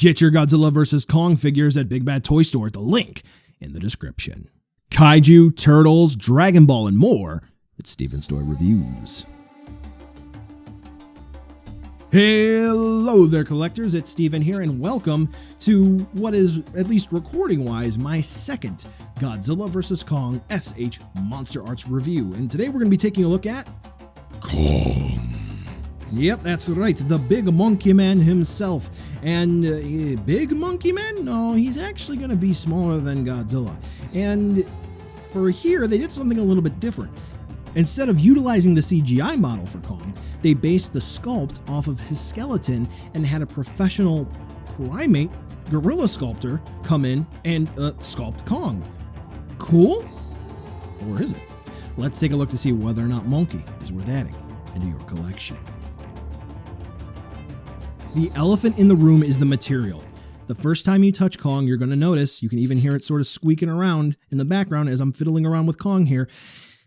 Get your Godzilla vs. Kong figures at Big Bad Toy Store at the link in the description. Kaiju, Turtles, Dragon Ball, and more. It's Steven's Toy Reviews. Hello there, collectors. It's Steven here, and welcome to what is, at least recording-wise, my second Godzilla vs. Kong SH MonsterArts review. And today we're going to be taking a look at Kong. Yep, that's right, the big monkey man himself. And big monkey man? No, he's actually going to be smaller than Godzilla. And for here, they did something a little bit different. Instead of utilizing the CGI model for Kong, they based the sculpt off of his skeleton and had a professional primate gorilla sculptor come in and sculpt Kong. Cool? Or is it? Let's take a look to see whether or not monkey is worth adding into your collection. The elephant in the room is the material. The first time you touch Kong, you're going to notice, you can even hear it sort of squeaking around in the background as I'm fiddling around with Kong here.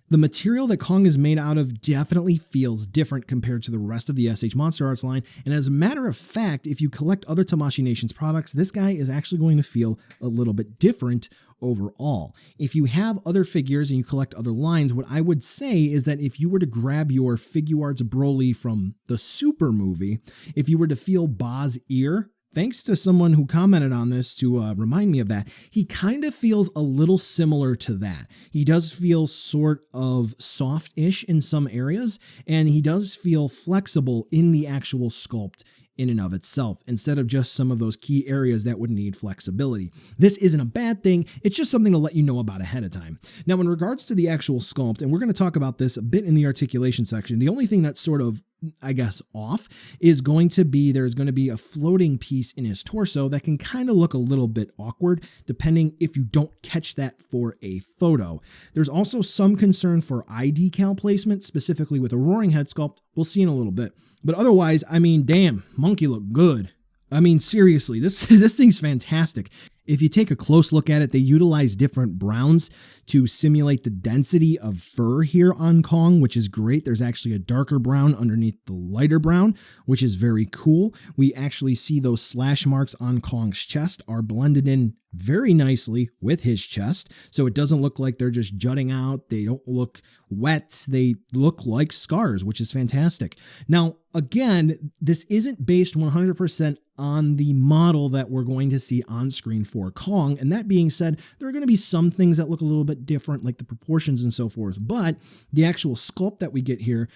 The material that Kong is made out of definitely feels different compared to the rest of the SH MonsterArts line, and as a matter of fact, if you collect other Tamashii Nations products, this guy is actually going to feel a little bit different overall. If you have other figures and you collect other lines, what I would say is that if you were to grab your Figuarts Broly from the Super movie, if you were to feel Ba's ear, thanks to someone who commented on this to remind me of that, he kind of feels a little similar to that. He does feel sort of soft-ish in some areas, and he does feel flexible in the actual sculpt in and of itself, instead of just some of those key areas that would need flexibility. This isn't a bad thing, it's just something to let you know about ahead of time. Now, in regards to the actual sculpt, and we're going to talk about this a bit in the articulation section, the only thing that's sort of, I guess, off is going to be there's going to be a floating piece in his torso that can kind of look a little bit awkward depending if you don't catch that for a photo. There's also some concern for eye decal placement, specifically with a roaring head sculpt. We'll see in a little bit. But otherwise, I mean, damn, monkey look good. I mean, seriously, this thing's fantastic. If you take a close look at it, they utilize different browns to simulate the density of fur here on Kong, which is great. There's actually a darker brown underneath the lighter brown, which is very cool. We actually see those slash marks on Kong's chest are blended in very nicely with his chest, so it doesn't look like they're just jutting out. They don't look wet. They look like scars, which is fantastic. Now, again, this isn't based 100% on the model that we're going to see on screen for Kong. And that being said, there are going to be some things that look a little bit different, like the proportions and so forth. But the actual sculpt that we get here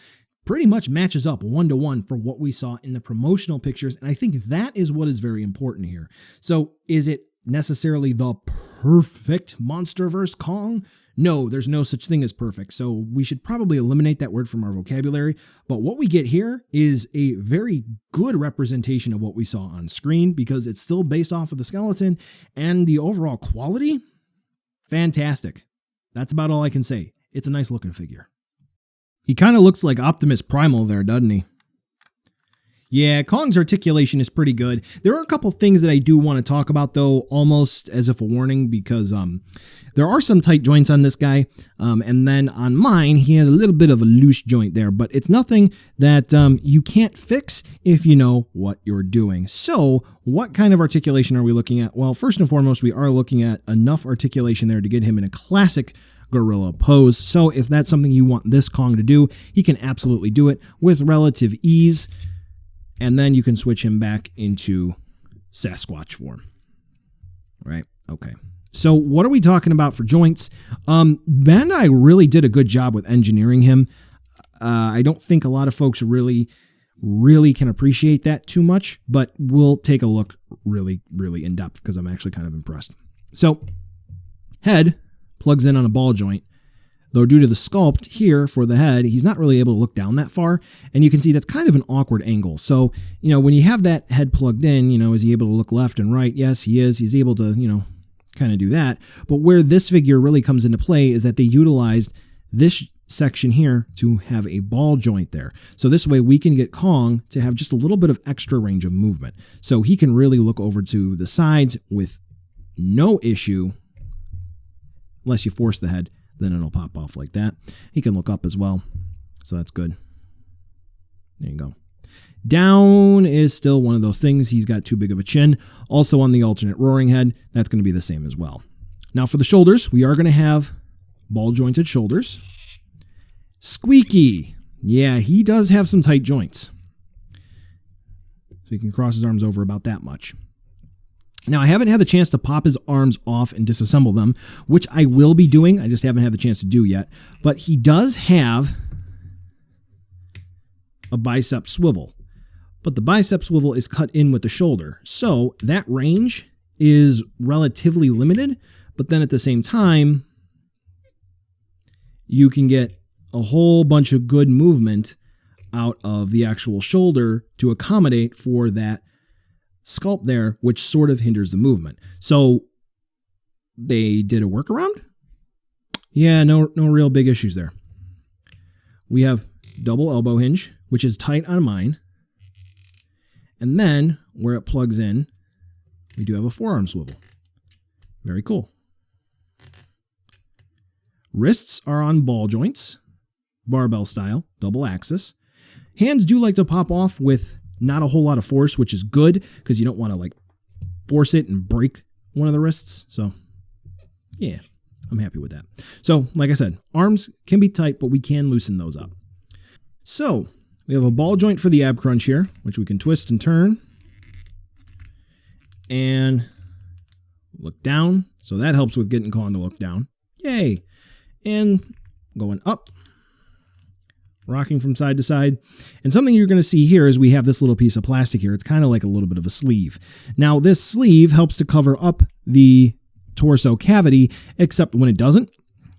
pretty much matches up 1-to-1 for what we saw in the promotional pictures. And I think that is what is very important here. So is it necessarily the perfect monster vs. Kong? No, there's no such thing as perfect, so we should probably eliminate that word from our vocabulary. But what we get here is a very good representation of what we saw on screen because it's still based off of the skeleton, and the overall quality, fantastic. That's about all I can say. It's a nice looking figure. He kind of looks like Optimus Primal there, doesn't he? Yeah, Kong's articulation is pretty good. There are a couple things that I do want to talk about, though, almost as if a warning, because there are some tight joints on this guy, and then on mine, he has a little bit of a loose joint there, but it's nothing that you can't fix if you know what you're doing. So, what kind of articulation are we looking at? Well, first and foremost, we are looking at enough articulation there to get him in a classic gorilla pose. So, if that's something you want this Kong to do, he can absolutely do it with relative ease. And then you can switch him back into Sasquatch form. Right? Okay. So what are we talking about for joints? Bandai really did a good job with engineering him. I don't think a lot of folks really can appreciate that too much, but we'll take a look really in depth because I'm actually kind of impressed. So head plugs in on a ball joint. Though due to the sculpt here for the head, he's not really able to look down that far. And you can see that's kind of an awkward angle. So, when you have that head plugged in, is he able to look left and right? Yes, he is. He's able to, kind of do that. But where this figure really comes into play is that they utilized this section here to have a ball joint there. So this way we can get Kong to have just a little bit of extra range of movement. So he can really look over to the sides with no issue, unless you force the head. Then it'll pop off like that. He can look up as well, so that's good. There you go. Down is still one of those things. He's got too big of a chin. Also on the alternate roaring head, that's going to be the same as well. Now for the shoulders, we are going to have ball jointed shoulders. Squeaky. Yeah, he does have some tight joints. So he can cross his arms over about that much. Now, I haven't had the chance to pop his arms off and disassemble them, which I will be doing. I just haven't had the chance to do yet. But he does have a bicep swivel. But the bicep swivel is cut in with the shoulder. So that range is relatively limited. But then at the same time, you can get a whole bunch of good movement out of the actual shoulder to accommodate for that sculpt there, which sort of hinders the movement. So they did a workaround. Yeah, no real big issues there. We have double elbow hinge, which is tight on mine. And then where it plugs in, we do have a forearm swivel. Very cool. Wrists are on ball joints, barbell style, double axis. Hands do like to pop off with not a whole lot of force, which is good because you don't want to like force it and break one of the wrists. So yeah, I'm happy with that. So like I said, arms can be tight, but we can loosen those up. So we have a ball joint for the ab crunch here, which we can twist and turn and look down. So that helps with getting Kong to look down. Yay. And going up, rocking from side to side. And something you're going to see here is we have this little piece of plastic here. It's kind of like a little bit of a sleeve. Now, this sleeve helps to cover up the torso cavity, except when it doesn't.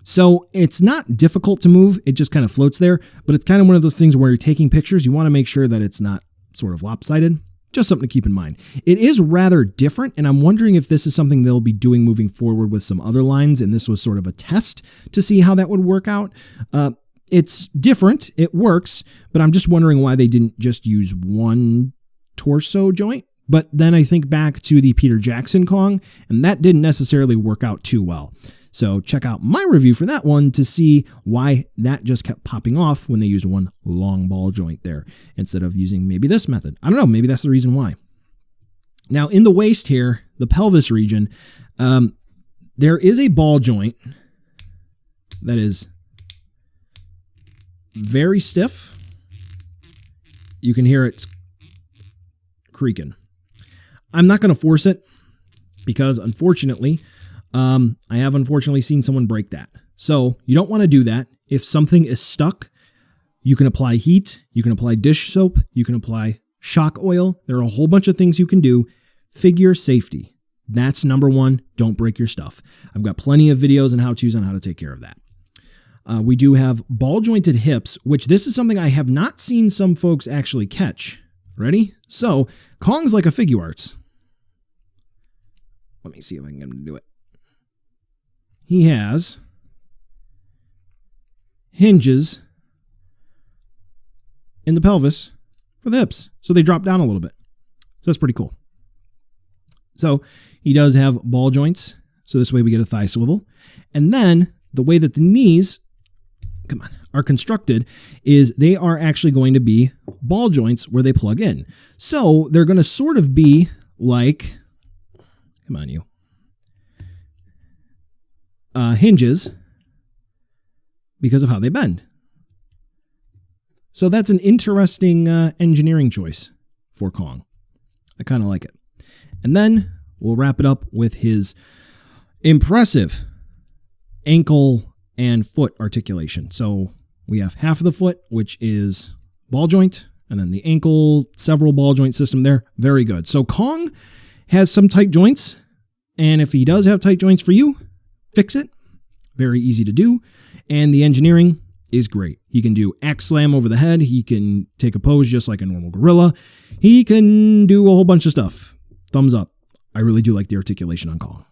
So it's not difficult to move. It just kind of floats there. But it's kind of one of those things where you're taking pictures. You want to make sure that it's not sort of lopsided. Just something to keep in mind. It is rather different, and I'm wondering if this is something they'll be doing moving forward with some other lines, and this was sort of a test to see how that would work out. It's different, it works, but I'm just wondering why they didn't just use one torso joint. But then I think back to the Peter Jackson Kong, and that didn't necessarily work out too well. So check out my review for that one to see why that just kept popping off when they used one long ball joint there instead of using maybe this method. I don't know, maybe that's the reason why. Now in the waist here, the pelvis region, there is a ball joint that is very stiff. You can hear it creaking. I'm not going to force it because unfortunately, I have unfortunately seen someone break that. So you don't want to do that. If something is stuck, you can apply heat, you can apply dish soap, you can apply shock oil. There are a whole bunch of things you can do. Figure safety. That's number one. Don't break your stuff. I've got plenty of videos and how-tos on how to take care of that. We do have ball jointed hips, which this is something I have not seen some folks actually catch. Ready? So Kong's like a figuarts. Let me see if I can get him to do it. He has hinges in the pelvis for the hips. So they drop down a little bit. So that's pretty cool. So he does have ball joints. So this way we get a thigh swivel. And then the way that the knees, are constructed is they are actually going to be ball joints where they plug in. So they're going to sort of be like, come on you, hinges because of how they bend. So that's an interesting engineering choice for Kong. I kind of like it. And then we'll wrap it up with his impressive ankle and foot articulation. So we have half of the foot, which is ball joint, and then the ankle, several ball joint system there. Very good. So Kong has some tight joints, and if he does have tight joints for you, fix it. Very easy to do. And the engineering is great. He can do axe slam over the head. He can take a pose just like a normal gorilla. He can do a whole bunch of stuff. Thumbs up. I really do like the articulation on Kong.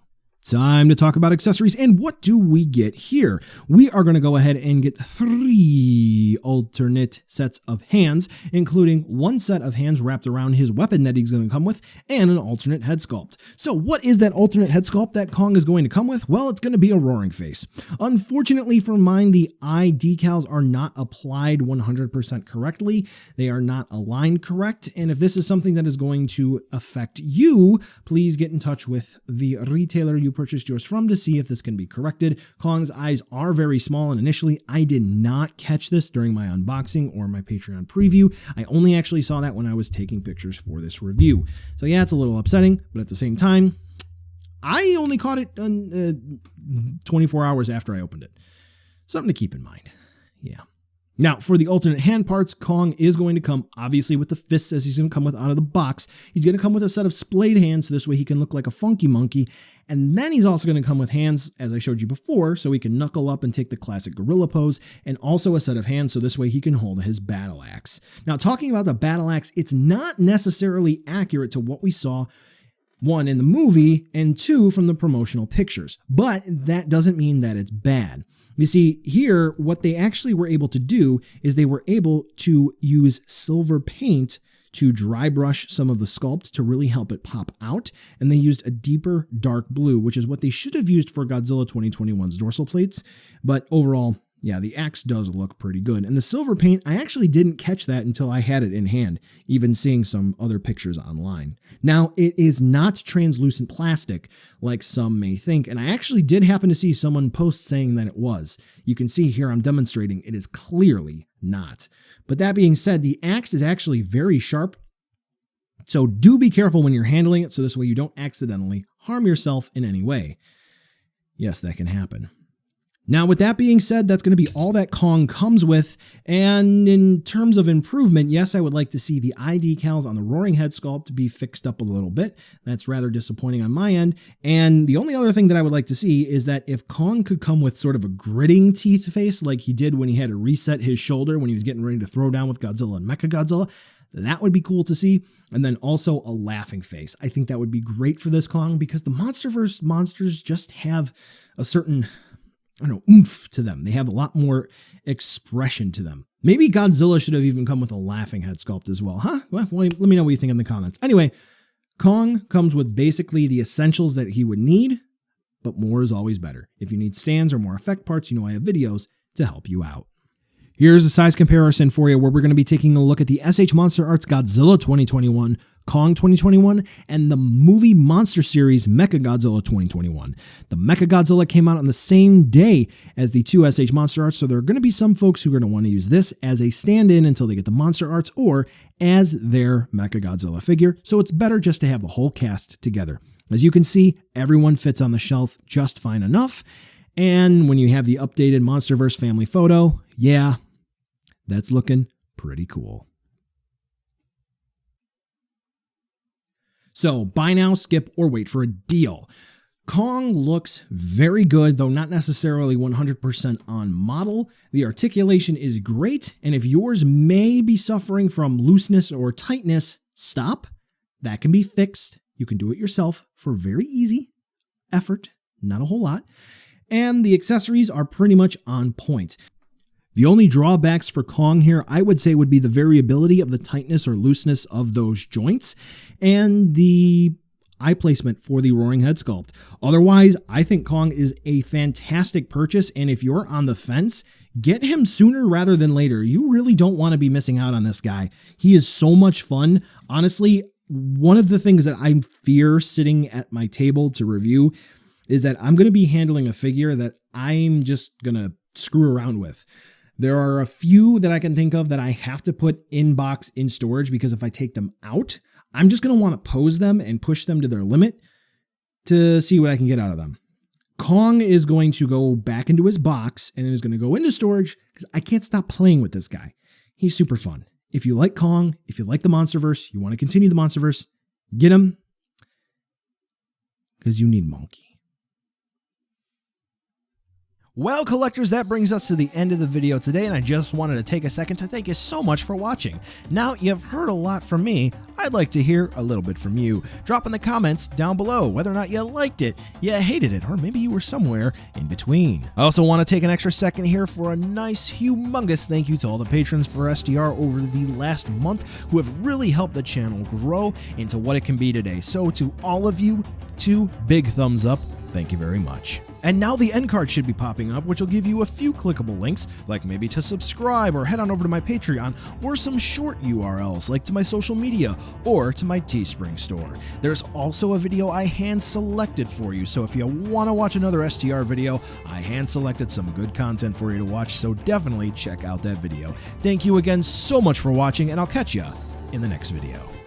Time to talk about accessories, and what do we get here? We are going to go ahead and get 3 alternate sets of hands, including 1 set of hands wrapped around his weapon that he's going to come with, and an alternate head sculpt. So what is that alternate head sculpt that Kong is going to come with? Well, it's going to be a roaring face. Unfortunately for mine, the eye decals are not applied 100% correctly. They are not aligned correct, and if this is something that is going to affect you, please get in touch with the retailer you purchased yours from to see if this can be corrected. Kong's eyes are very small, and initially I did not catch this during my unboxing or my Patreon preview. I only actually saw that when I was taking pictures for this review. So yeah, it's a little upsetting, but at the same time, I only caught it 24 hours after I opened it. Something to keep in mind. Yeah. Now, for the alternate hand parts, Kong is going to come, obviously, with the fists as he's going to come with out of the box. He's going to come with a set of splayed hands, so this way he can look like a funky monkey. And then he's also going to come with hands, as I showed you before, so he can knuckle up and take the classic gorilla pose, and also a set of hands, so this way he can hold his battle axe. Now, talking about the battle axe, it's not necessarily accurate to what we saw, 1, in the movie, and 2, from the promotional pictures. But that doesn't mean that it's bad. You see, here, what they actually were able to do is they were able to use silver paint to dry brush some of the sculpt to really help it pop out, and they used a deeper dark blue, which is what they should have used for Godzilla 2021's dorsal plates, but overall, yeah, the axe does look pretty good. And the silver paint, I actually didn't catch that until I had it in hand, even seeing some other pictures online. Now, it is not translucent plastic like some may think, and I actually did happen to see someone post saying that it was. You can see here I'm demonstrating it is clearly not. But that being said, the axe is actually very sharp, so do be careful when you're handling it so this way you don't accidentally harm yourself in any way. Yes, that can happen. Now, with that being said, that's going to be all that Kong comes with, and in terms of improvement, yes, I would like to see the eye decals on the roaring head sculpt be fixed up a little bit. That's rather disappointing on my end, and the only other thing that I would like to see is that if Kong could come with sort of a gritting teeth face like he did when he had to reset his shoulder when he was getting ready to throw down with Godzilla and Mechagodzilla, that would be cool to see. And then also a laughing face. I think that would be great for this Kong because the MonsterVerse monsters just have a certain, I don't know, oomph to them. They have a lot more expression to them. Maybe Godzilla should have even come with a laughing head sculpt as well, huh? Well, let me know what you think in the comments. Anyway, Kong comes with basically the essentials that he would need, but more is always better. If you need stands or more effect parts, you know I have videos to help you out. Here's a size comparison for you where we're going to be taking a look at the SH MonsterArts Godzilla 2021, Kong 2021, and the movie monster series Mechagodzilla 2021. The Mechagodzilla came out on the same day as the 2 SH MonsterArts, so there are going to be some folks who are going to want to use this as a stand-in until they get the MonsterArts or as their Mechagodzilla figure, so it's better just to have the whole cast together. As you can see, everyone fits on the shelf just fine enough, and when you have the updated MonsterVerse family photo, yeah, that's looking pretty cool. So buy now, skip, or wait for a deal. Kong looks very good, though not necessarily 100% on model. The articulation is great, and if yours may be suffering from looseness or tightness, stop. That can be fixed. You can do it yourself for very easy effort, not a whole lot. And the accessories are pretty much on point. The only drawbacks for Kong here, I would say, would be the variability of the tightness or looseness of those joints and the eye placement for the roaring head sculpt. Otherwise, I think Kong is a fantastic purchase, and if you're on the fence, get him sooner rather than later. You really don't want to be missing out on this guy. He is so much fun. Honestly, one of the things that I fear sitting at my table to review is that I'm going to be handling a figure that I'm just going to screw around with. There are a few that I can think of that I have to put in box in storage because if I take them out, I'm just going to want to pose them and push them to their limit to see what I can get out of them. Kong is going to go back into his box and is going to go into storage because I can't stop playing with this guy. He's super fun. If you like Kong, if you like the MonsterVerse, you want to continue the MonsterVerse, get him because you need Monkey. Well, collectors, that brings us to the end of the video today, and I just wanted to take a second to thank you so much for watching. Now, you've heard a lot from me. I'd like to hear a little bit from you. Drop in the comments down below whether or not you liked it, you hated it, or maybe you were somewhere in between. I also want to take an extra second here for a nice, humongous thank you to all the patrons for SDR over the last month who have really helped the channel grow into what it can be today. So to all of you, 2 big thumbs up. Thank you very much. And now the end card should be popping up, which will give you a few clickable links, like maybe to subscribe or head on over to my Patreon, or some short URLs like to my social media or to my Teespring store. There's also a video I hand selected for you, so if you want to watch another STR video, I hand selected some good content for you to watch, so definitely check out that video. Thank you again so much for watching, and I'll catch ya in the next video.